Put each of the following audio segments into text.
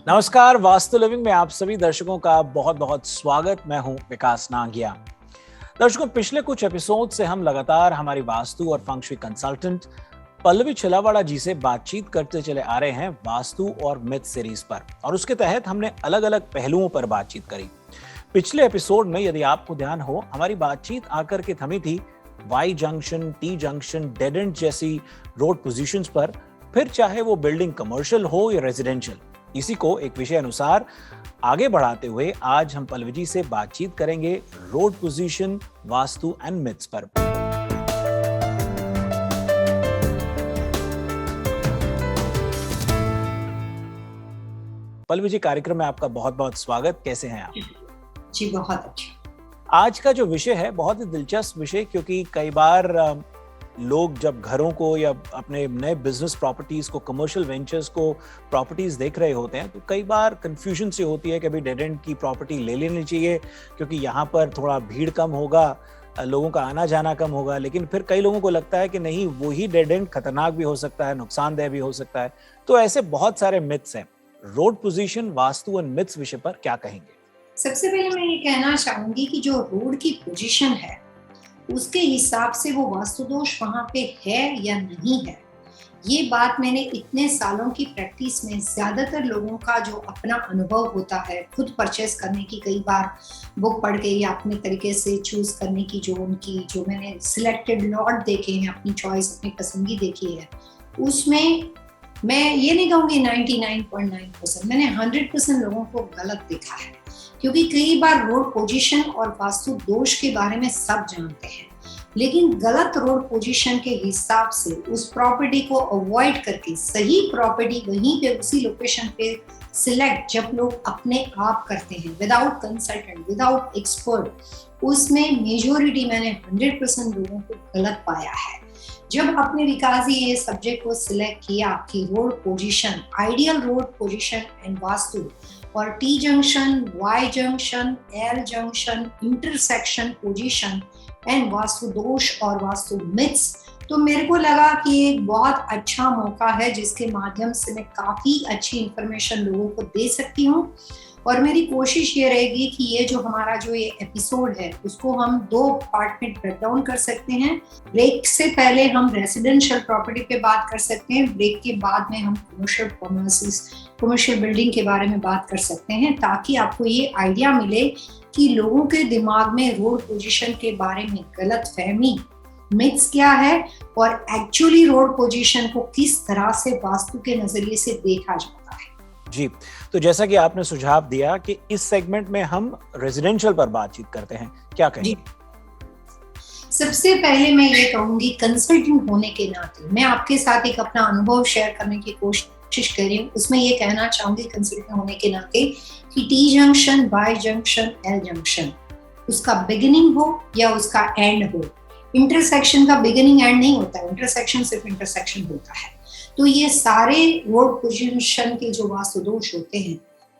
नमस्कार, वास्तु लिविंग में आप सभी दर्शकों का बहुत बहुत स्वागत। मैं हूं विकास नांगिया। दर्शकों, पिछले कुछ एपिसोड से हम लगातार हमारी वास्तु और फंग शुई कंसल्टेंट पल्लवी छिलावाड़ा जी से बातचीत करते चले आ रहे हैं वास्तु और मिथ सीरीज पर, और उसके तहत हमने अलग अलग पहलुओं पर बातचीत करी। पिछले एपिसोड में यदि आपको ध्यान हो, हमारी बातचीत आकर के थमी थी Y junction, T junction, dead end जैसी रोड पोजीशंस पर, फिर चाहे वो बिल्डिंग कमर्शियल हो या रेजिडेंशियल। इसी को एक विषय अनुसार आगे बढ़ाते हुए आज हम पल्लवी जी से बातचीत करेंगे road position, vastu and myths पर। पल्लवी जी, कार्यक्रम में आपका बहुत बहुत स्वागत। कैसे हैं आप? जी बहुत अच्छा। आज का जो विषय है बहुत ही दिलचस्प विषय, क्योंकि कई बार लोग जब घरों को या अपने नए बिजनेस प्रॉपर्टीज को, कमर्शियल वेंचर्स को प्रॉपर्टीज देख रहे होते हैं, तो कई बार कंफ्यूजन सी होती है कि अभी डेड एंड की प्रॉपर्टी ले लेनी चाहिए क्योंकि यहाँ पर थोड़ा भीड़ कम होगा, लोगों का आना जाना कम होगा। लेकिन फिर कई लोगों को लगता है कि नहीं, वही डेड एंड खतरनाक भी हो सकता है, नुकसानदेह भी हो सकता है। तो ऐसे बहुत सारे मिथ्स हैं। Road position, vastu and myths विषय पर क्या कहेंगे? सबसे पहले मैं ये कहना चाहूंगी कि जो रोड की पोजीशन है उसके हिसाब से वो वास्तु दोष वहां पे है या नहीं है। ये बात मैंने इतने सालों की प्रैक्टिस में ज्यादातर लोगों का जो अपना अनुभव होता है, खुद परचेस करने की, कई बार बुक पढ़ के या अपने तरीके से चूज करने की, जो मैंने सिलेक्टेड लॉट देखे हैं, अपनी चॉइस, अपनी पसंदगी देखी है, उसमें मैं ये नहीं कहूँगी 99.9%, मैंने 100% लोगों को गलत देखा है। क्योंकि कई बार रोड पोजीशन और वास्तु दोष के बारे में सब जानते हैं, लेकिन गलत रोड पोजीशन के हिसाब से उस प्रॉपर्टी को अवॉइड करके सही प्रॉपर्टी वहीं पे उसी लोकेशन पे सिलेक्ट जब लोग अपने आप करते हैं, विदाउट कंसल्टेंट, विदाउट एक्सपर्ट, उसमें मेजोरिटी मैंने 100% लोगों को गलत पाया है। जब आपने विकास जी ये सब्जेक्ट को सिलेक्ट किया कि road position, ideal road position and vastu, और T junction, Y junction, L junction, intersection position and vastu दोष और वास्तु मिथ्स, तो मेरे को लगा कि एक बहुत अच्छा मौका है जिसके माध्यम से मैं काफी अच्छी इंफॉर्मेशन लोगों को दे सकती हूँ। और मेरी कोशिश ये रहेगी कि ये जो हमारा जो ये एपिसोड है उसको हम 2 पार्ट में ब्रेक डाउन कर सकते हैं। ब्रेक से पहले हम रेसिडेंशियल प्रॉपर्टी पे बात कर सकते हैं, ब्रेक के बाद में हम कमर्शियल बिल्डिंग के बारे में बात कर सकते हैं, ताकि आपको ये आइडिया मिले कि लोगों के दिमाग में रोड पोजीशन के बारे में गलत फहमी, मिथ्स क्या है, और एक्चुअली रोड पोजीशन को किस तरह से वास्तु के नजरिए से देखा जाता है। जी, तो जैसा कि आपने सुझाव दिया कि इस सेगमेंट में हम रेजिडेंशियल पर बातचीत करते हैं, क्या कहेंगे? सबसे पहले मैं ये कहूंगी, कंसल्टेंट होने के नाते मैं आपके साथ एक अपना अनुभव शेयर करने की कोशिश कर रही हूँ। उसमें ये कहना चाहूंगी कंसल्टेंट होने के नाते कि T junction, Y junction, L junction, उसका बिगिनिंग हो या उसका एंड हो, इंटरसेक्शन का बिगिनिंग एंड नहीं होता है, इंटरसेक्शन सिर्फ इंटरसेक्शन होता है। तो ये सारे रोड पोजीशन के जो वास्तु दोष होते हैं,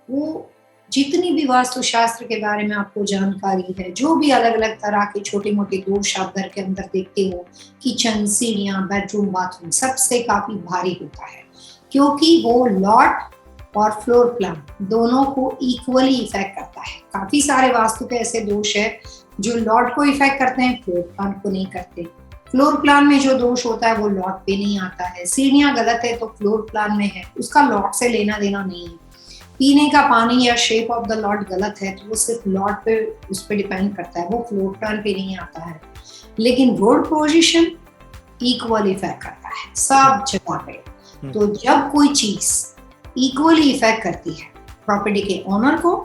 वो जितनी भी वास्तु शास्त्र के बारे में आपको जानकारी है, जो भी अलग अलग तरह के छोटे मोटे दोष आप घर के अंदर देखते हो, किचन, सीढ़ियाँ, बेडरूम, बाथरूम, सबसे काफी भारी होता है, क्योंकि वो लॉट और फ्लोर प्लान दोनों को इक्वली इफेक्ट करता है। काफी सारे वास्तु के ऐसे दोष है जो लॉट को इफेक्ट करते हैं, फ्लोर प्लान को नहीं करते। फ्लोर प्लान में जो दोष होता है वो लॉट पे नहीं आता है। सीढ़ियाँ गलत है तो फ्लोर प्लान में है, उसका लॉट से लेना देना नहीं है। पीने का पानी या शेप ऑफ द लॉट गलत है तो वो सिर्फ लॉट पे, उस पर डिपेंड करता है, वो फ्लोर प्लान पे नहीं आता है। लेकिन रोड पोजीशन इक्वल इफेक्ट करता है सब जगह पे। तो जब कोई चीज इक्वली इफेक्ट करती है प्रॉपर्टी के ओनर को,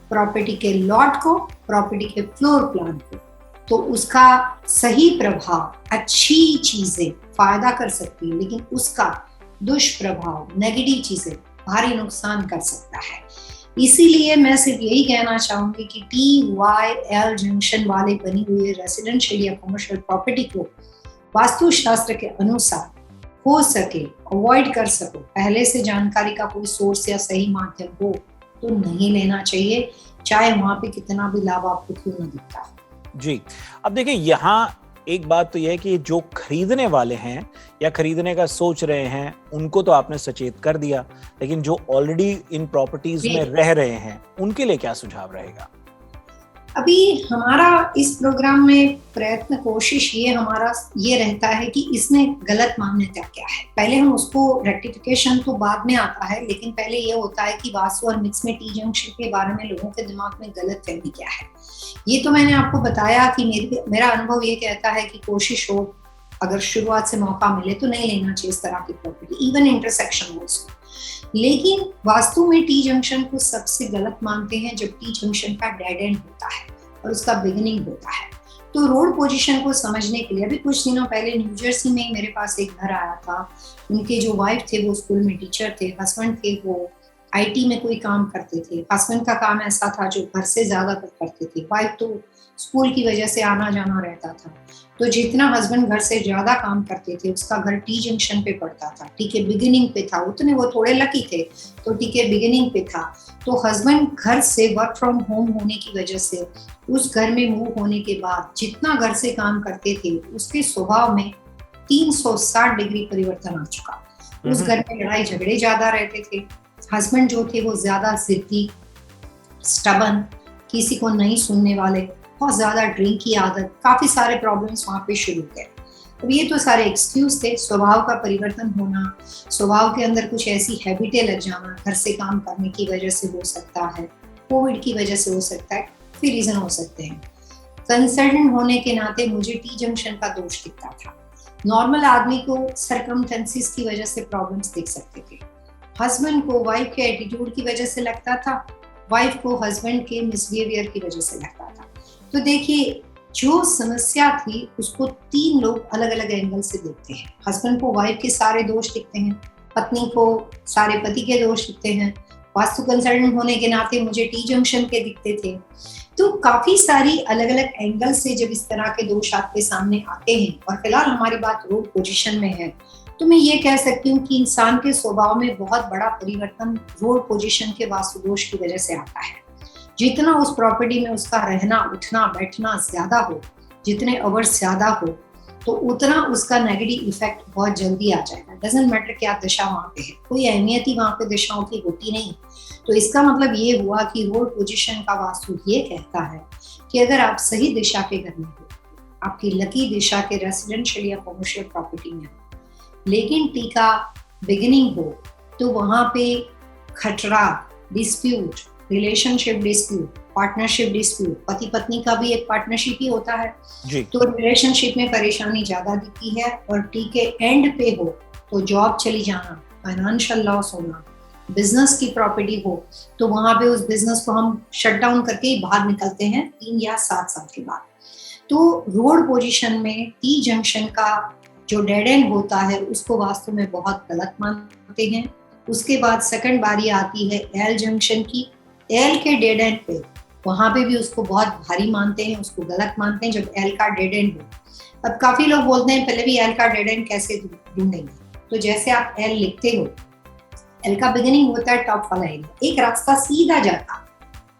प्रॉपर्टी के लॉट को, प्रॉपर्टी के फ्लोर प्लान को, तो उसका सही प्रभाव, अच्छी चीजें फायदा कर सकती है, लेकिन उसका दुष्प्रभाव, नेगेटिव चीजें भारी नुकसान कर सकता है। इसीलिए मैं सिर्फ यही कहना चाहूंगी कि टी, वाई, एल जंक्शन वाले बनी हुई रेसिडेंशियल या कमर्शियल प्रॉपर्टी को वास्तु शास्त्र के अनुसार हो सके अवॉइड कर सको, पहले से जानकारी का कोई सोर्स या सही माध्यम हो तो नहीं लेना चाहिए, चाहे वहां पे कितना भी लाभ आपको क्यों न दिखता है। जी, अब देखिए, यहाँ एक बात तो यह है कि जो खरीदने वाले हैं या खरीदने का सोच रहे हैं उनको तो आपने सचेत कर दिया, लेकिन जो ऑलरेडी इन प्रॉपर्टीज में रह रहे हैं उनके लिए क्या सुझाव रहेगा? अभी हमारा इस प्रोग्राम में प्रयत्न कोशिश ये हमारा ये रहता है कि इसमें गलत मान्यता क्या है। पहले हम उसको रेक्टिफिकेशन तो बाद में आता है, लेकिन पहले ये होता है कि वास्तु और मिक्स में टी जंक्शन के बारे में लोगों के दिमाग में गलत फहमी क्या है। ये तो मैंने आपको बताया कि मेरा अनुभव ये कहता है कि कोशिश हो, अगर शुरुआत से मौका मिले तो नहीं लेना चाहिए इस तरह की प्रॉपर्टी, इवन इंटरसेक्शन ऑल्सो। लेकिन वास्तु में टी जंक्शन को सबसे गलत मानते हैं जब टी जंक्शन का डेड एंड होता है और उसका बिगिनिंग होता है। तो रोड पोजीशन को समझने के लिए अभी कुछ दिनों पहले न्यू जर्सी में मेरे पास एक घर आया था। उनके जो वाइफ थे वो स्कूल में टीचर थे, हस्बैंड थे वो आईटी में कोई काम करते थे। हस्बैंड का काम ऐसा था जो घर से ज्यादातर करते थे, वाइफ तो स्कूल की वजह से आना जाना रहता था। तो जितना हस्बैंड घर से ज्यादा काम करते थे उसका घर टी जंक्शन पे पड़ता था, टी के बिगिनिंग पे था। उतने वो थोड़े लकी थे तो टी के बिगिनिंग पे था। तो हस्बैंड घर से वर्क फ्रॉम होम होने की वजह से उस घर में मूव होने के बाद जितना घर से काम करते थे उसके स्वभाव में 360 डिग्री परिवर्तन आ चुका। उस घर में लड़ाई झगड़े ज्यादा रहते थे। हस्बैंड जो थे वो ज्यादा जिद्दी, स्टबन, किसी को नहीं सुनने वाले, बहुत ज्यादा ड्रिंक की आदत, काफी सारे प्रॉब्लम्स वहां पे शुरू हुए। अब ये तो सारे एक्सक्यूज थे। स्वभाव का परिवर्तन होना, स्वभाव के अंदर कुछ ऐसी हैबिटें लग जाना, घर से काम करने की वजह से हो सकता है, कोविड की वजह से हो सकता है, फिर रीजन हो सकते हैं। कंसल्टेंट होने के नाते मुझे टी जंक्शन का दोष दिखता था। नॉर्मल आदमी को सर्कमस्टेंसेस की वजह से प्रॉब्लम्स दिख सकते थे। हस्बैंड को वाइफ के एटीट्यूड की वजह से लगता था, वाइफ को हस्बैंड के मिसबिहेवियर की वजह से लगता था। तो देखिए, जो समस्या थी उसको 3 लोग अलग अलग एंगल से देखते हैं। हस्बैंड को वाइफ के सारे दोष दिखते हैं, पत्नी को सारे पति के दोष दिखते हैं, वास्तु कंसल्टेंट होने के नाते मुझे टी जंक्शन के दिखते थे। तो काफी सारी अलग अलग एंगल से जब इस तरह के दोष आपके सामने आते हैं, और फिलहाल हमारी बात रोड पोजीशन में है, तो मैं ये कह सकती हूँ कि इंसान के स्वभाव में बहुत बड़ा परिवर्तन रोड पोजीशन के वास्तु दोष की वजह से आता है। जितना उस प्रॉपर्टी में उसका रहना, उठना, बैठना ज्यादा हो, जितने अवर्स ज्यादा हो, तो उतना उसका नेगेटिव इफेक्ट बहुत जल्दी आ जाएगा। डजंट मैटर क्या दिशा वहां पे है, कोई अहमियत ही वहां पे दिशाओं की होती नहीं। तो इसका मतलब ये हुआ कि रोड पोजीशन का वास्तु ये कहता है कि अगर आप सही दिशा के घर में हो, आपकी लकी दिशा के रेसिडेंशियल या कमर्शियल प्रॉपर्टी में हो, लेकिन टी का बिगिनिंग हो, तो वहां पे खतरा, dispute, relationship dispute, partnership dispute, पति पत्नी का भी एक पार्टनरशिप ही होता है जी। तो रिलेशनशिप में परेशानी ज्यादा दिखती है। और टी के एंड पे हो तो जॉब चली जाना, फाइनेंशियल लॉस होना, बिजनेस की प्रॉपर्टी हो तो वहां पे उस बिजनेस को हम शट डाउन करके ही बाहर निकलते हैं 3 या 7 साल के बाद। तो रोड पोजीशन में टी जंक्शन का जो डेड एंड होता है उसको वास्तव में बहुत गलत मानते हैं। उसके बाद सेकंड बारी आती है एल जंक्शन की। एल के डेड एंड पे वहां पे भी उसको बहुत भारी मानते हैं, उसको गलत मानते हैं जब एल का डेड एंड हो। अब काफी लोग बोलते हैं पहले भी एल का डेड एंड कैसे ढूंढेंगे, तो जैसे आप एल लिखते हो, एल का बिगिनिंग होता है टॉप वाला एरिया, एक रास्ता सीधा जाता,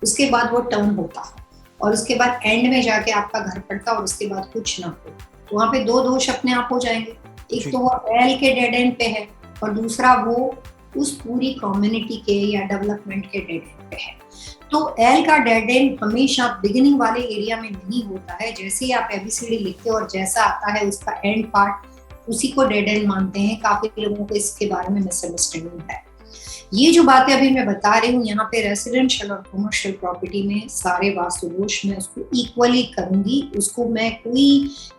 उसके बाद वो टर्न होता और उसके बाद एंड में जाके आपका घर पड़ता और उसके बाद कुछ ना हो, तो वहां पे 2 दोष अपने आप हो जाएंगे। एक तो वो एल के डेड एंड पे है और दूसरा वो उस पूरी कम्युनिटी के या डेवलपमेंट के डेड एंड पे है। तो एल का डेड एंड हमेशा बिगिनिंग वाले एरिया में नहीं होता है। जैसे ही आप एबीसीडी लिखते हो और जैसा आता है उसका एंड पार्ट, उसी को डेड एंड मानते हैं। काफी लोगों को इसके बारे में मिसअंडरस्टैंडिंग है। ये जो बातें अभी मैं बता रही हूँ, यहाँ पे रेसिडेंशियल और कमर्शियल प्रॉपर्टी में सारे वास्तु दोष मैं उसको इक्वली करूंगी। उसको मैं कोई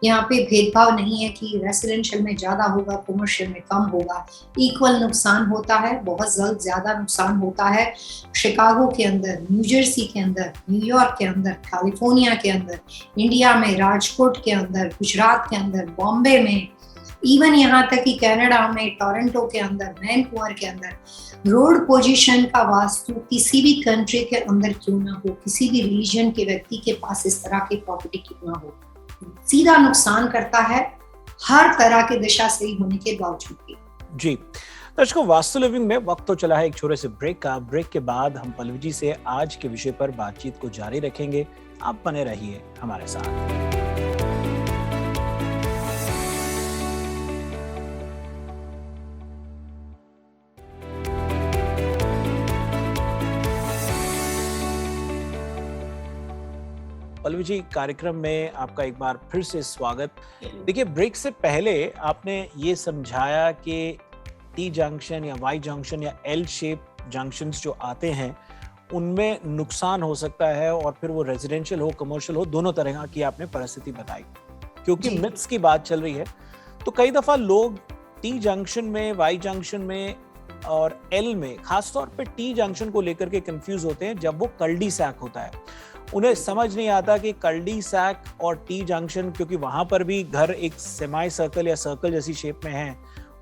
यहाँ पे भेदभाव नहीं है कि रेसिडेंशियल में ज्यादा होगा, कमर्शियल में कम होगा। इक्वल नुकसान होता है, बहुत जल्द ज्यादा नुकसान होता है। शिकागो के अंदर, न्यू जर्सी के अंदर, न्यूयॉर्क के अंदर, कैलिफोर्निया के अंदर, इंडिया में राजकोट के अंदर, गुजरात के अंदर, बॉम्बे में, इवन यहाँ तक कि कनाडा में टोरंटो के अंदर, वैनकूवर के अंदर रोड पोजीशन का वास्तु किसी भी कंट्री के अंदर क्यों ना हो, किसी भी रिलीजन के व्यक्ति के पास इस तरह की प्रॉपर्टी क्यों ना हो, सीधा नुकसान करता है हर तरह की दिशा सही होने के बावजूद भी। जी दर्शकों, वास्तु लिविंग में वक्त तो चला है एक छोटे से ब्रेक का। ब्रेक के बाद हम पल्लवी जी से आज के विषय पर बातचीत को जारी रखेंगे। आप बने रहिए हमारे साथ। पल्लवी जी, कार्यक्रम में आपका एक बार फिर से स्वागत। देखिए, ब्रेक से पहले आपने ये समझाया कि टी जंक्शन या वाई जंक्शन या एल शेप जंक्शंस जो आते हैं उनमें नुकसान हो सकता है, और फिर वो रेजिडेंशियल हो, कमर्शियल हो, दोनों तरह की आपने परिस्थिति बताई। क्योंकि जी मिथ्स की बात चल रही है, तो कई दफा लोग टी जंक्शन में, वाई जंक्शन में और एल में, खासतौर पे टी जंक्शन को लेकर के कंफ्यूज होते हैं जब वो कल्डी सैक होता है। उन्हें समझ नहीं आता कि कल्डी सैक और टी जंक्शन, क्योंकि वहां पर भी घर एक सेमी सर्कल या सर्कल जैसी शेप में है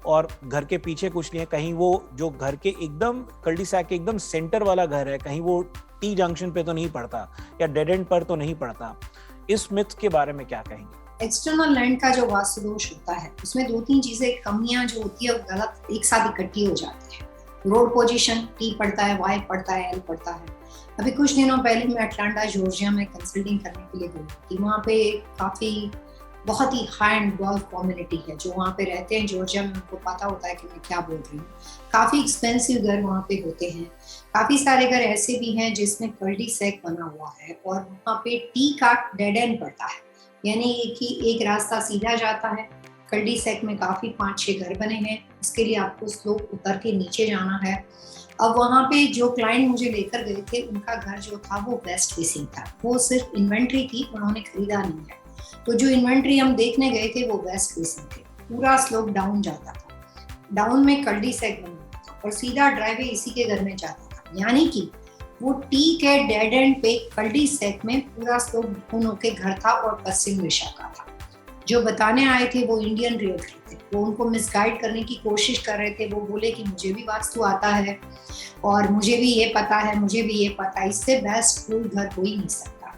और घर के पीछे कुछ नहीं है, कहीं वो जो घर के एकदम कल्डी सैक के एकदम सेंटर वाला घर है, कहीं वो टी जंक्शन पे तो नहीं पड़ता या डेड एंड पर तो नहीं पड़ता। इस मिथ के बारे में क्या कहेंगे? एक्सटर्नल लैंड का जो वास्तु दोष होता है उसमें 2-3 चीजें, कमियां जो होती है वो गलत एक साथ इकट्ठी हो जाती है। रोड पोजीशन, टी पड़ता है, वाई पड़ता है, एल पड़ता है। अभी कुछ दिनों पहले मैं अटलांटा जॉर्जिया में कंसल्टिंग करने के लिए गई थी। वहाँ पे काफी बहुत ही हाई एंड वेल्थ कम्युनिटी है जो वहाँ पे रहते हैं जॉर्जिया में, उनको पता होता है कि मैं क्या बोल रही हूँ। काफी एक्सपेंसिव घर वहाँ पे होते हैं। काफी सारे घर ऐसे भी हैं जिसमें कल्डी सेक बना हुआ है और वहाँ पे टी का डेड एंड पड़ता है, यानी कि एक रास्ता सीधा जाता है। कल्डी सेक में काफी 5-6 घर बने हैं, इसके लिए आपको स्लोप उतर के नीचे जाना है। अब वहाँ पे जो क्लाइंट मुझे लेकर गए थे, उनका घर जो था वो वेस्ट फेसिंग था। वो सिर्फ इन्वेंट्री थी, उन्होंने खरीदा नहीं है। तो जो इन्वेंट्री हम देखने गए थे वो वेस्ट फेसिंग थे। पूरा स्लोप डाउन जाता था, डाउन में कल्डी सेक बन रहा था और सीधा ड्राइवे इसी के घर में जाता था। यानी कि वो टी के डेड एंड पे कल्डी सेक में पूरा स्लोप डाउन होके घर था और पश्चिम दिशा का था। जो बताने आए थे वो इंडियन रियल्टर थे, वो उनको मिसगाइड करने की कोशिश कर रहे थे। वो बोले कि मुझे भी वास्तु आता है और मुझे भी ये पता है, मुझे भी ये पता है, इससे बेस्ट कोई घर हो ही नहीं सकता।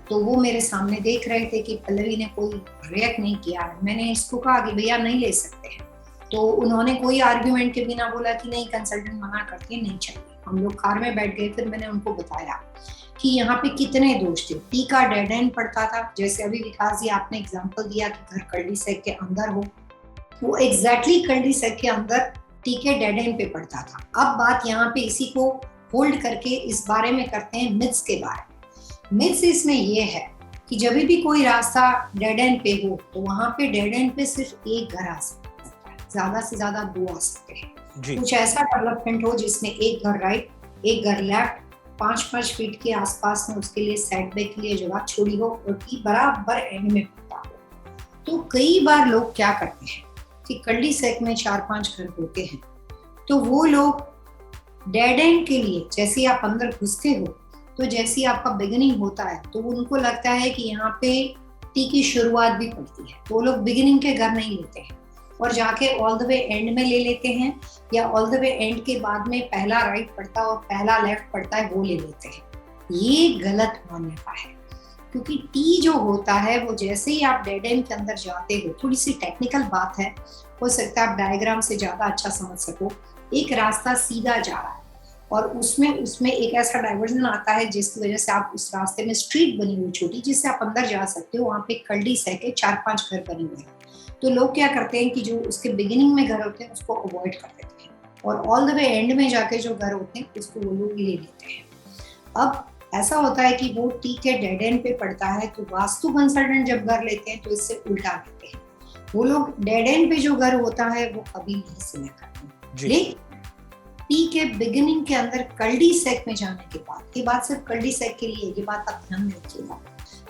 तो वो मेरे सामने देख रहे थे कि पल्लवी ने कोई रिएक्ट नहीं किया। मैंने इसको कहा कि भैया नहीं ले सकते हैं, तो उन्होंने कोई आर्ग्यूमेंट के बिना बोला कि नहीं, कंसल्टेंट मना करती है, नहीं चाहिए। हम लोग कार में बैठ गए। फिर मैंने उनको बताया कि यहाँ पे कितने दोष थे। टी का डेड एंड पड़ता था, जैसे अभी विकास जी आपने एग्जांपल दिया कि घर कल्डी सेक के अंदर हो, वो एग्जैक्टली कल्डी सेक के अंदर टी के डेड एंड पे पड़ता था। अब बात यहाँ पे इसी को होल्ड करके इस बारे में करते हैं मिथ्स के बारे में। मिथ्स इसमें ये है कि जब भी कोई रास्ता डेड एंड पे हो तो वहाँ पे डेड एंड पे सिर्फ एक घर आ सकता है, ज्यादा से ज्यादा 2 आ सकते हैं। कुछ ऐसा डेवलपमेंट हो जिसमें एक घर राइट, एक घर लेफ्ट, 5-5 फीट के आसपास में उसके लिए सेटबैक के लिए जगह छोड़ी हो और टी बराबर एंड में पड़ता हो। तो कई बार लोग क्या करते हैं कि कल्डी सेक में 4-5 घर होते हैं, तो वो लोग डेड एंड के लिए, जैसे आप अंदर घुसते हो तो जैसे आपका बिगिनिंग होता है तो उनको लगता है कि यहाँ पे टी की शुरुआत भी पड़ती है, तो वो लोग बिगिनिंग के घर नहीं लेते हैं और जाके ऑल द वे एंड में ले लेते हैं, या ऑल द वे एंड के बाद में पहला राइट पड़ता है और पहला लेफ्ट पड़ता है, वो ले लेते हैं। ये गलत मान्यता है, क्योंकि टी जो होता है वो जैसे ही आप डेड एंड के अंदर जाते हो, थोड़ी सी टेक्निकल बात है, हो सकता है आप डायग्राम से ज्यादा अच्छा समझ सको। एक रास्ता सीधा जा रहा है और उसमें एक ऐसा डाइवर्जन आता है जिसकी वजह से आप उस रास्ते में स्ट्रीट बनी हुई छोटी, जिससे आप अंदर जा सकते हो। वहाँ पे कल्डी सेक के 4-5 घर बने हुए हैं। तो लोग क्या करते हैं कि जो उसके बिगिनिंग में घर होते हैं उसको अवॉइड कर देते हैं और ऑल द वे एंड में जाके जो घर होते हैं उसको वो लोग ले लेते हैं। अब ऐसा होता है कि वो टी के डेड एंड पे पड़ता है, तो वास्तु कंसल्टेंट जब घर लेते हैं तो इससे उल्टा लेते हैं। वो लोग डेड एंड पे जो घर होता है वो कभी नहीं सिलेक्ट करते। लेकिन टी के बिगिनिंग के अंदर कल्डी सेक में जाने के बाद, ये बात सिर्फ कल्डी सेक के लिए, ये बात आप ध्यान में रखिएगा।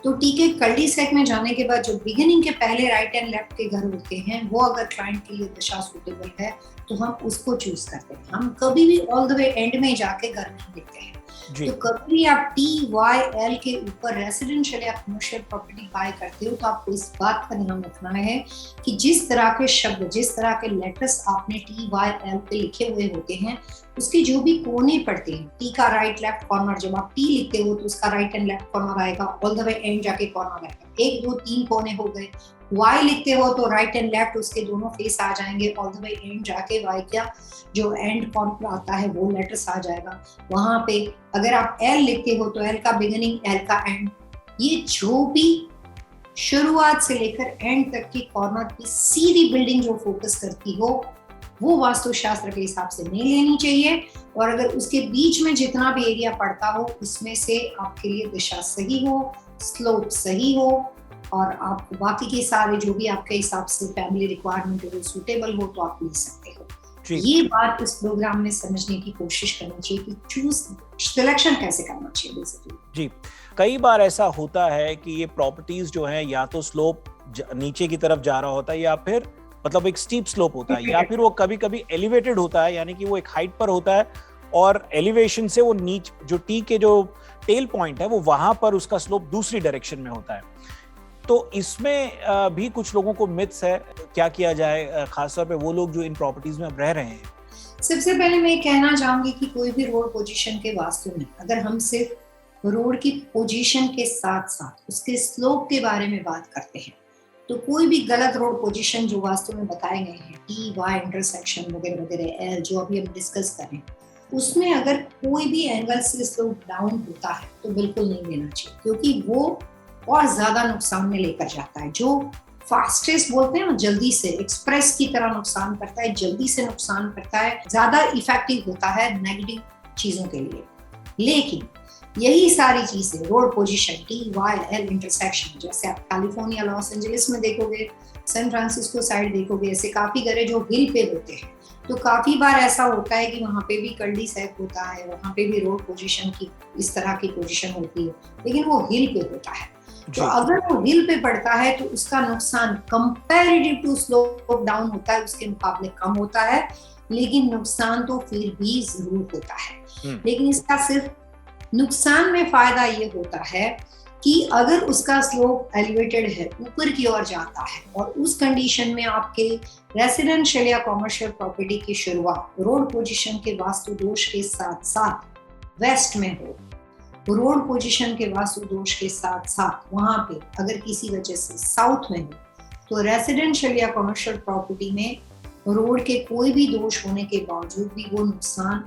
तो टी के कल्डी सेक में जाने के बाद जो बिगिनिंग के पहले राइट एंड लेफ्ट के घर होते हैं, वो अगर क्लाइंट के लिए दिशा सूटेबल है तो हम उसको चूज करते हैं। हम कभी भी ऑल द वे एंड में जाके घर नहीं लेते हैं। तो कभी भी आप टी वाई एल के ऊपर रेसिडेंशियल या कमर्शियल प्रॉपर्टी बाय करते हो तो आपको इस बात का ध्यान रखना है कि जिस तरह के शब्द, जिस तरह के लेटर्स आपने टी वाई एल पे लिखे हुए होते हैं, उसके जो भी कोने पड़ते हैं, टी का राइट लेफ्ट कॉर्नर, जब आप टी लिखते हो तो उसका राइट एंड लेफ्ट कॉर्नर आएगा, ऑल द वे एंड जाके कॉर्नर आएगा। 1 2 3 कोने हो गए। वाई लिखते हो तो राइट एंड लेफ्ट उसके दोनों फेस आ जाएंगे, ऑल द वे एंड जाके वाई का जो एंड कॉर्नर आता है वो लेटर्स आ जाएगा वहां पे। अगर आप एल लिखते हो तो एल का बिगिनिंग, एल का एंड, ये जो भी शुरुआत से लेकर एंड तक की कॉर्नर की सीधी बिल्डिंग जो फोकस करती हो वो वास्तुशास्त्र के हिसाब से नहीं लेनी चाहिए। और अगर उसके बीच में जितना भी एरिया पड़ता हो उसमें से आपके लिए दिशा सही हो स्लोप सही हो और आप बाकी के सारे जो भी आपके हिसाब से फैमिली रिक्वायरमेंट है सूटेबल हो तो आप ले सकते हो। जी ये बात इस प्रोग्राम में समझने की कोशिश करनी चाहिए कि चूज सिलेक्शन कैसे करना चाहिए बेसिकली। जी, कई बार ऐसा होता है कि ये प्रॉपर्टीज जो है या तो स्लोप नीचे की तरफ जा रहा होता है या फिर मतलब एक स्टीप स्लोप होता है, या फिर वो कभी कभी एलिवेटेड होता है, यानी कि वो एक हाइट पर होता है और एलिवेशन से वो नीचे जो टी के जो टेल पॉइंट है वो वहां पर उसका स्लोप दूसरी डायरेक्शन में होता है। तो इसमें भी कुछ लोगों को मिथ्स है, क्या किया जाए खासतौर पे वो लोग जो इन प्रॉपर्टीज में अब रह रहे हैं? सबसे पहले मैं कहना चाहूंगी कि कोई भी रोड पोजीशन के वास्तु में अगर हम सिर्फ रोड की पोजीशन के साथ साथ उसके स्लोप के बारे में बात करते हैं तो कोई भी गलत रोड पोजीशन जो वास्तु में बताए गए हैं टी वाई इंटरसेक्शन वगैरह वगैरह एल जो अभी हम डिस्कस करें उसमें अगर कोई भी एंगल से स्लोप डाउन होता है तो बिल्कुल नहीं लेना चाहिए, क्योंकि वो और ज्यादा नुकसान में लेकर जाता है। जो फास्टेस्ट बोलते हैं ना, जल्दी से एक्सप्रेस की तरह नुकसान करता है, जल्दी से नुकसान करता है, ज्यादा इफेक्टिव होता है नेगेटिव चीजों के लिए। लेकिन यही सारी चीजें road position T Y L intersection जैसे आप कैलिफोर्निया लॉस एंजलिस में देखोगे, सैन फ्रांसिस्को साइड देखोगे, ऐसे काफी घरे जो हिल पे होते हैं तो काफी बार ऐसा होता है कि वहां पे भी कल्डी सैप होता है, वहां पे भी रोड पोजीशन की इस तरह की पोजीशन होती है, लेकिन वो हिल पे होता है। तो अगर वो हिल पे पड़ता है तो उसका नुकसान कंपैरेटिव टू स्लोप डाउन होता है उसके मुकाबले कम होता है, लेकिन नुकसान तो फिर भी जरूर होता है। लेकिन इसका सिर्फ नुकसान में फायदा ये होता है कि अगर उसका स्लोप एलिवेटेड है, ऊपर की ओर जाता है और उस कंडीशन में आपके रेसिडेंशियल या कॉमर्शियल प्रॉपर्टी की शुरुआत रोड पोजीशन के वास्तु दोष के साथ साथ वेस्ट में हो, रोड पोजीशन के वास्तु दोष के साथ साथ वहां पे अगर किसी वजह से साउथ में हो तो रेसिडेंशियल या कमर्शियल प्रॉपर्टी में रोड के कोई भी दोष होने के बावजूद भी वो नुकसान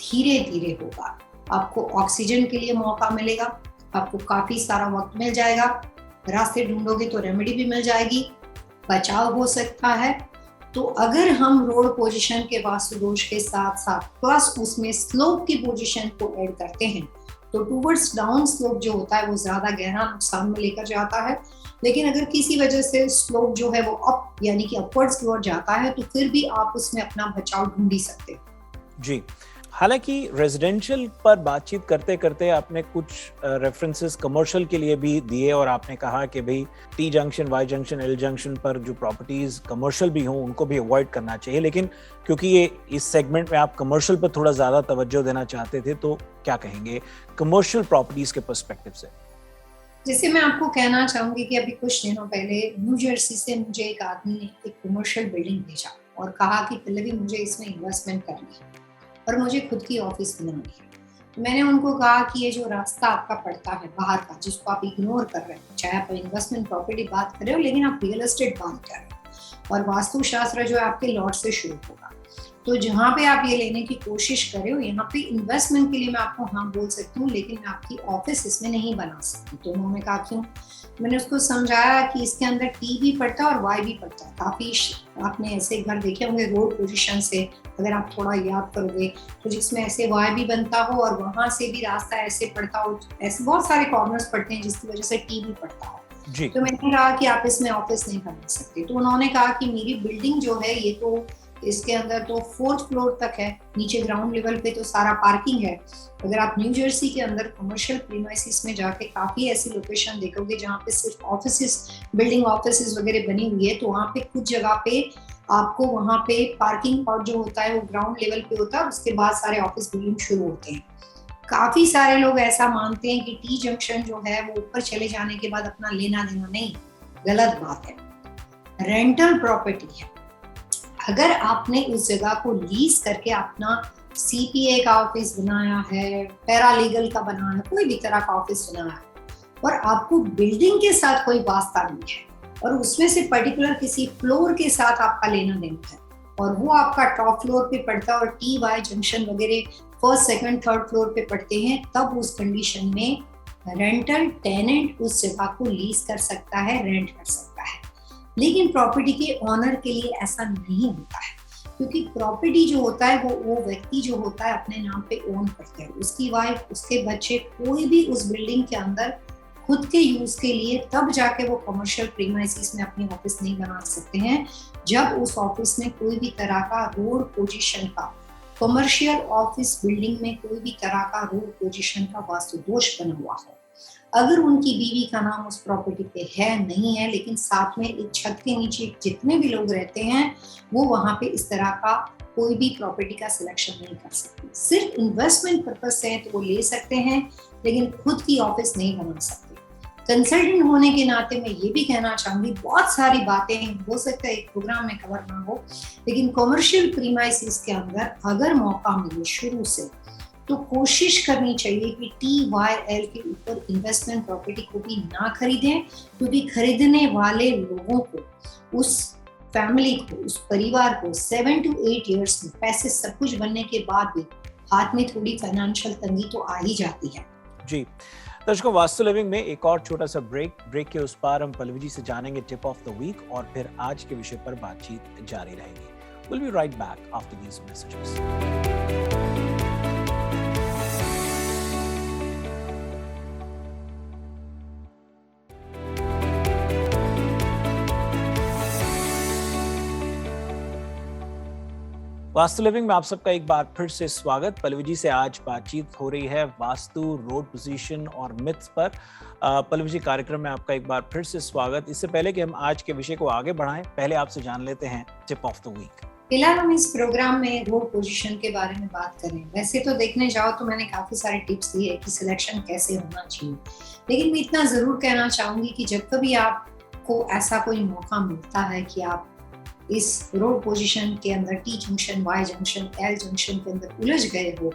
धीरे धीरे होगा। आपको ऑक्सीजन के लिए मौका मिलेगा, आपको काफी सारा वक्त मिल जाएगा, रास्ते ढूंढोगे तो रेमेडी भी मिल जाएगी, बचाव हो सकता है। तो अगर हम रोड पोजीशन के वास्तु दोष के साथ साथ प्लस उसमें स्लोप की पोजीशन को ऐड करते हैं तो टूवर्ड्स डाउन स्लोप जो होता है वो ज्यादा गहरा नुकसान में लेकर जाता है। लेकिन अगर किसी वजह से स्लोप जो है वो अप यानी कि अपवर्ड्स की ओर जाता है तो फिर भी आप उसमें अपना बचाव ढूंढ ही सकते हो। जी, हालांकि रेजिडेंशियल पर बातचीत करते करते आपने कुछ रेफरेंसेस कमर्शियल के लिए भी दिए और आपने कहा कि भाई T junction, Y junction, L junction पर जो प्रॉपर्टीज कमर्शियल भी हों उनको भी अवॉइड करना चाहिए। लेकिन क्योंकि ये इस सेगमेंट में आप कमर्शियल पर थोड़ा ज्यादा तवज्जो देना चाहते थे तो क्या कहेंगे कमर्शियल प्रॉपर्टीज के पर्सपेक्टिव से? जैसे मैं आपको कहना चाहूंगी कि अभी कुछ दिनों पहले न्यू जर्सी से मुझे एक आदमी ने एक कमर्शियल बिल्डिंग भेजा और कहा कि पहले भी मुझे इसमें इन्वेस्टमेंट करनी है और मुझे खुद की ऑफिस बनानी है। तो मैंने उनको कहा कि ये जो रास्ता आपका पड़ता है बाहर का जिसको आप इग्नोर कर रहे हो, चाहे आप इन्वेस्टमेंट प्रॉपर्टी बात कर रहे हो लेकिन आप रियल एस्टेट बात कर रहे हो और वास्तुशास्त्र जो है आपके लॉट से शुरू होगा, तो जहाँ पे आप ये लेने की कोशिश कर रहे हो यहाँ पे इन्वेस्टमेंट के लिए मैं आपको हाँ बोल सकती हूँ लेकिन मैं आपकी ऑफिस इसमें नहीं बना सकती। तो उन्होंने कहा क्यों? मैंने उसको समझाया कि इसके अंदर टी भी पड़ता है और वाई भी पड़ता है। काफी आपने ऐसे घर देखे होंगे रोड पोजीशन से अगर आप थोड़ा याद करोगे तो जिसमें ऐसे वाई भी बनता हो और वहां से भी रास्ता ऐसे पड़ता हो, ऐसे बहुत सारे कॉर्नर्स पड़ते हैं जिसकी वजह से टी भी पड़ता हो। तो मैंने कहा कि आप इसमें ऑफिस नहीं बना सकते। तो उन्होंने कहा कि मेरी बिल्डिंग जो है ये तो इसके अंदर तो 4th फ्लोर तक है, नीचे ग्राउंड लेवल पे तो सारा पार्किंग है। अगर आप न्यू जर्सी के अंदर कमर्शियल प्रीमाइसिस में जाके काफी ऐसी लोकेशन देखोगे जहाँ पे सिर्फ ऑफिसेस, बिल्डिंग ऑफिसेस वगैरह बनी हुई है, तो वहाँ पे कुछ जगह पे आपको वहाँ पे पार्किंग प्लॉट जो होता है वो ग्राउंड लेवल पे होता है, उसके बाद सारे ऑफिस बिल्डिंग शुरू होते हैं। काफी सारे लोग ऐसा मानते हैं कि टी जंक्शन जो है वो ऊपर चले जाने के बाद अपना लेना देना, नहीं, गलत बात है। रेंटल प्रॉपर्टी है, अगर आपने उस जगह को लीज करके अपना सीपीए का ऑफिस बनाया है, पैरालीगल का बनाया है, कोई भी तरह का ऑफिस बनाया है और आपको बिल्डिंग के साथ कोई वास्ता नहीं है और उसमें से पर्टिकुलर किसी फ्लोर के साथ आपका लेना देना है और वो आपका टॉप फ्लोर पे पड़ता है और टी वाई जंक्शन वगैरह 1st, 2nd, 3rd फ्लोर पे पड़ते हैं, तब उस कंडीशन में रेंटल टेनेंट उस जगह को लीज कर सकता है, रेंट कर सकता है। लेकिन प्रॉपर्टी के ऑनर के लिए ऐसा नहीं होता है, क्योंकि प्रॉपर्टी जो होता है वो व्यक्ति जो होता है अपने नाम पे ओन करता है, उसकी वाइफ, उसके बच्चे, कोई भी उस बिल्डिंग के अंदर खुद के यूज के लिए, तब जाके वो कमर्शियल प्रीमाइसिस में अपनी ऑफिस नहीं बना सकते हैं जब उस ऑफिस में कोई भी तरह का रोड पोजीशन का, कमर्शियल ऑफिस बिल्डिंग में कोई भी तरह का रोड पोजीशन का वास्तु दोष बना हुआ हो। अगर उनकी बीवी का नाम उस प्रॉपर्टी पे है नहीं है, लेकिन साथ में एक छत के नीचे जितने भी लोग रहते हैं वो वहां पे इस तरह का कोई भी प्रॉपर्टी का सिलेक्शन नहीं कर सकते। सिर्फ इन्वेस्टमेंट पर्पज से तो वो ले सकते हैं, लेकिन खुद की ऑफिस नहीं बना सकते। कंसल्टेंट होने के नाते मैं ये भी कहना चाहूंगी, बहुत सारी बातें हो सकता है एक प्रोग्राम में कवर ना हो, लेकिन कमर्शियल प्रीमाइसिस के अंदर अगर मौका मिले शुरू से तो कोशिश करनी चाहिए कि TYL के ऊपर इन्वेस्टमेंट प्रॉपर्टी को भी ना खरीदें, क्योंकि खरीदने वाले लोगों को, उस फैमिली को, उस परिवार को 7 to 8 इयर्स में पैसे सब कुछ बनने के बाद भी हाथ में थोड़ी फाइनेंशियल तंगी तो आ ही जाती है। जी दर्शकों, वास्तु लिविंग में एक और छोटा सा ब्रेक के उस पार हम पल्लवी जी से जानेंगे टिप ऑफ द वीक और फिर आज के विषय पर बातचीत जारी रहेगी। We'll be right back after these messages. Vastu living में आप सबका एक बार फिर से स्वागत। पल्लवी जी से आज बातचीत हो रही है वास्तु, रोड पोजीशन और मिथ्स पर। पल्लवी जी, कार्यक्रम में आपका एक बार फिर से स्वागत। इससे पहले कि हम आज के विषय को आगे बढ़ाएं, पहले आपसे जान लेते हैं टिप ऑफ द वीक। फिलहाल हम इस प्रोग्राम में रोड पोजीशन के बारे में बात करें। वैसे तो देखने जाओ तो मैंने काफी सारे टिप्स दिए कि सिलेक्शन कैसे होना चाहिए, लेकिन मैं इतना जरूर कहना चाहूंगी कि जब कभी आपको ऐसा कोई मौका मिलता है कि आप इस रोड पोजीशन के अंदर T junction, Y junction, L junction के अंदर उलझ गए हो,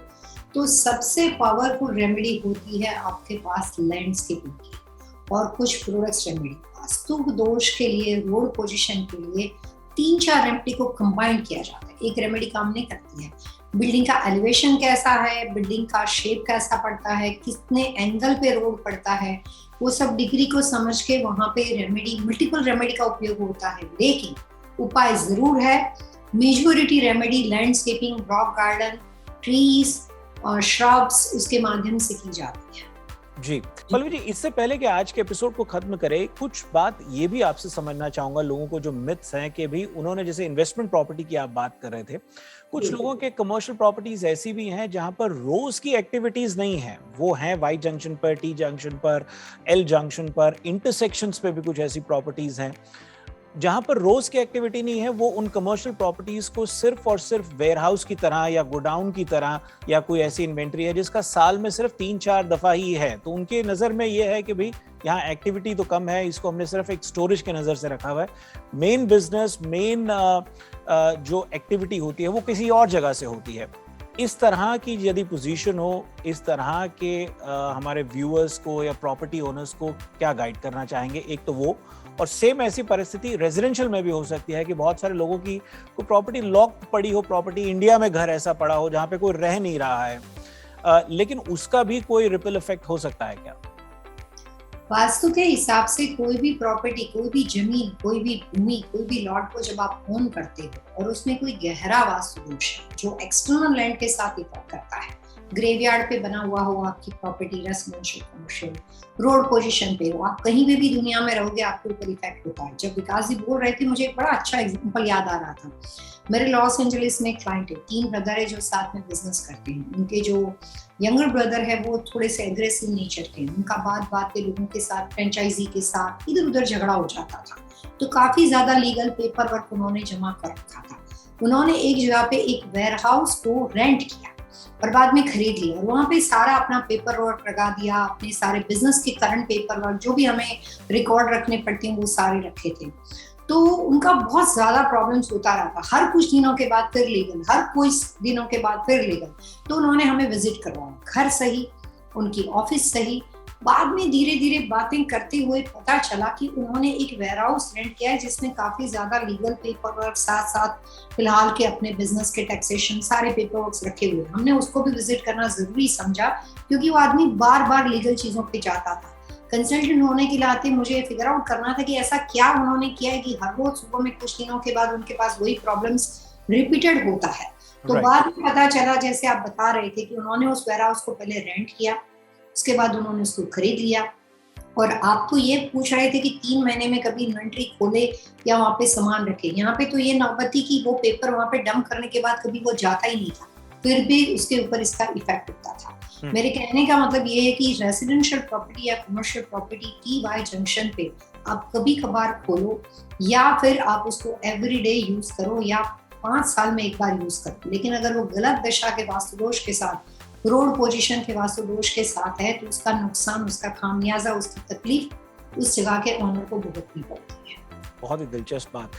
तो सबसे पावरफुल रेमेडी होती है आपके पास लैंडस्केपिंग की और कुछ प्रोडक्ट्स रेमेडी। वास्तु दोष के लिए, रोड पोजीशन के लिए 3-4 रेमेडी को कंबाइन किया जाता है। एक रेमेडी काम नहीं करती है। बिल्डिंग का एलिवेशन कैसा है, बिल्डिंग का शेप कैसा पड़ता है, कितने एंगल पे रोड पड़ता है, वो सब डिग्री को समझ के वहां पे रेमेडी, मल्टीपल रेमेडी का उपयोग होता है। लेकिन उपाय जरूर है। Majority remedy landscaping, rock garden, trees और श्रब्स, उसके माध्यम से की जाती है। जी पल्लवी जी, इससे पहले कि आज के एपिसोड को खत्म करें, कुछ बात ये भी आपसे समझना चाहूंगा। लोगों को जो मिथ्स हैं कि भी उन्होंने, जैसे इन्वेस्टमेंट प्रॉपर्टी की आप बात कर रहे थे, कुछ लोगों के कमर्शियल प्रॉपर्टीज ऐसी भी हैं जहां पर रोज की एक्टिविटीज नहीं है। वो हैं वाई जंक्शन पर, टी जंक्शन पर, एल जंक्शन पर, इंटरसेक्शंस पे भी कुछ ऐसी प्रॉपर्टीज हैं जहां पर रोज की एक्टिविटी नहीं है। वो उन कमर्शियल प्रॉपर्टीज को सिर्फ और सिर्फ वेयरहाउस की तरह या गोडाउन की तरह, या कोई ऐसी इन्वेंट्री है जिसका साल में सिर्फ 3-4 दफा ही है, तो उनके नजर में ये है कि भाई यहाँ एक्टिविटी तो कम है, इसको हमने सिर्फ एक स्टोरेज के नजर से रखा हुआ है। मेन बिजनेस, मेन जो एक्टिविटी होती है वो किसी और जगह से होती है। इस तरह की यदि पोजीशन हो, इस तरह के हमारे व्यूअर्स को या प्रॉपर्टी ओनर्स को क्या गाइड करना चाहेंगे? एक तो वो, और सेम ऐसी परिस्थिति रेजिडेंशियल में भी हो सकती है कि बहुत सारे लोगों की कोई प्रॉपर्टी लॉक पड़ी हो, प्रॉपर्टी इंडिया में घर ऐसा पड़ा हो जहां पे कोई रह नहीं रहा है, लेकिन उसका भी कोई रिपल इफेक्ट हो सकता है क्या? वास्तु के हिसाब से कोई भी प्रॉपर्टी, कोई भी जमीन, कोई भी भूमि, कोई भी लॉट को जब आप ओन करते हो और उसमें कोई गहरा वास्तु दोष है जो एक्सटर्नल लैंड के साथ इफेक्ट करता है, ग्रेवयार्ड पे बना हुआ हो आपकी property, residential, commercial, road position पे हो, आप कहीं पे भी दुनिया में रहोगे आपके ऊपर इफेक्ट होता है। जब विकास जी बोल रहे थे, मुझे एक बड़ा अच्छा एग्जांपल याद आ रहा था। मेरे लॉस एंजलिस में क्लाइंट है, 3 ब्रदर है जो साथ में बिजनेस करते हैं। उनके जो यंगर ब्रदर है वो थोड़े से एग्रेसिव नेचर के, उनका बात पे लोगों के साथ, फ्रेंचाइजी के साथ इधर उधर झगड़ा हो जाता था, तो काफी ज्यादा लीगल पेपर वर्क उन्होंने जमा कर रखा था। उन्होंने एक जगह पे एक वेयरहाउस को रेंट किया और बाद में खरीद लिया और वहां पे सारा अपना पेपर वर्क लगा दिया, अपने सारे बिजनेस के करंट पेपर वर्क जो भी हमें रिकॉर्ड रखने पड़ते हैं वो सारे रखे थे। तो उनका बहुत ज्यादा प्रॉब्लम्स होता रहा था, हर कुछ दिनों के बाद फिर लीगल, हर कुछ दिनों के बाद फिर लीगल। तो उन्होंने हमें विजिट करवाया, घर सही, उनकी ऑफिस सही। बाद में धीरे धीरे बातें करते हुए पता चला कि उन्होंने एक वेयरहाउस रेंट किया है जिसमें काफी ज्यादा लीगल पेपर वर्क, साथ साथ फिलहाल के अपने बिजनेस के टैक्सेशन सारे पेपर वर्क रखे हुए। हमने उसको भी विजिट करना जरूरी समझा क्योंकि वो आदमी बार बार लीगल चीजों पे जाता था। कंसल्टेंट होने के नाते मुझे फिगर आउट करना था कि ऐसा क्या उन्होंने किया है कि हर रोज सुबह में कुछ दिनों के बाद उनके पास वही प्रॉब्लम्स रिपीटेड होता है। तो बाद में पता चला, जैसे आप बता रहे थे, कि उन्होंने उस वेयरहाउस को पहले रेंट किया, उसके बाद उन्होंने उसको खरीद लिया, और आप तो ये पूछ रहे थे कि 3 महीने में कभी इन्वेंट्री खोले या वहाँ पे सामान रखे। यहाँ पे तो ये नौबत थी कि वो पेपर वहाँ पे डंप करने के बाद कभी वो जाता ही नहीं था, फिर भी उसके ऊपर इसका इफेक्ट होता था। मेरे कहने का मतलब ये है कि रेजिडेंशियल प्रॉपर्टी या कमर्शियल प्रॉपर्टी TY जंक्शन पे आप कभी कभार खोलो या फिर आप उसको एवरीडे यूज करो या 5 साल में एक बार यूज करो। लेकिन अगर वो गलत दशा के वास्तु दोष के साथ, रोड पोजीशन के वास्तु दोष के साथ है, तो उसका नुकसान, उसका खामियाजा, उसकी तकलीफ उस जगह के ओनर को भुगतनी पड़ती है। बहुत ही दिलचस्प बात।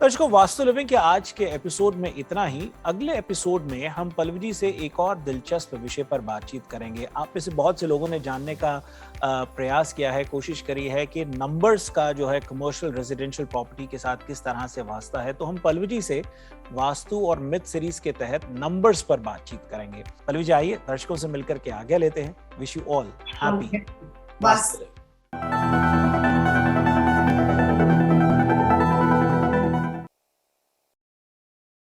दर्शकों, वास्तु लिविंग के आज के एपिसोड में इतना ही। अगले एपिसोड में हम पल्लवी जी से एक और दिलचस्प विषय पर बातचीत करेंगे। आप में से बहुत से लोगों ने जानने का प्रयास किया है, कोशिश करी है कि नंबर्स का जो है कमर्शियल रेजिडेंशियल प्रॉपर्टी के साथ किस तरह से वास्ता है। तो हम पल्लवी जी से वास्तु और मिथ सीरीज के तहत नंबर्स पर बातचीत करेंगे। पल्लवी जी, आइए दर्शकों से मिलकर के आगे लेते हैं। Wish you all happy vastu.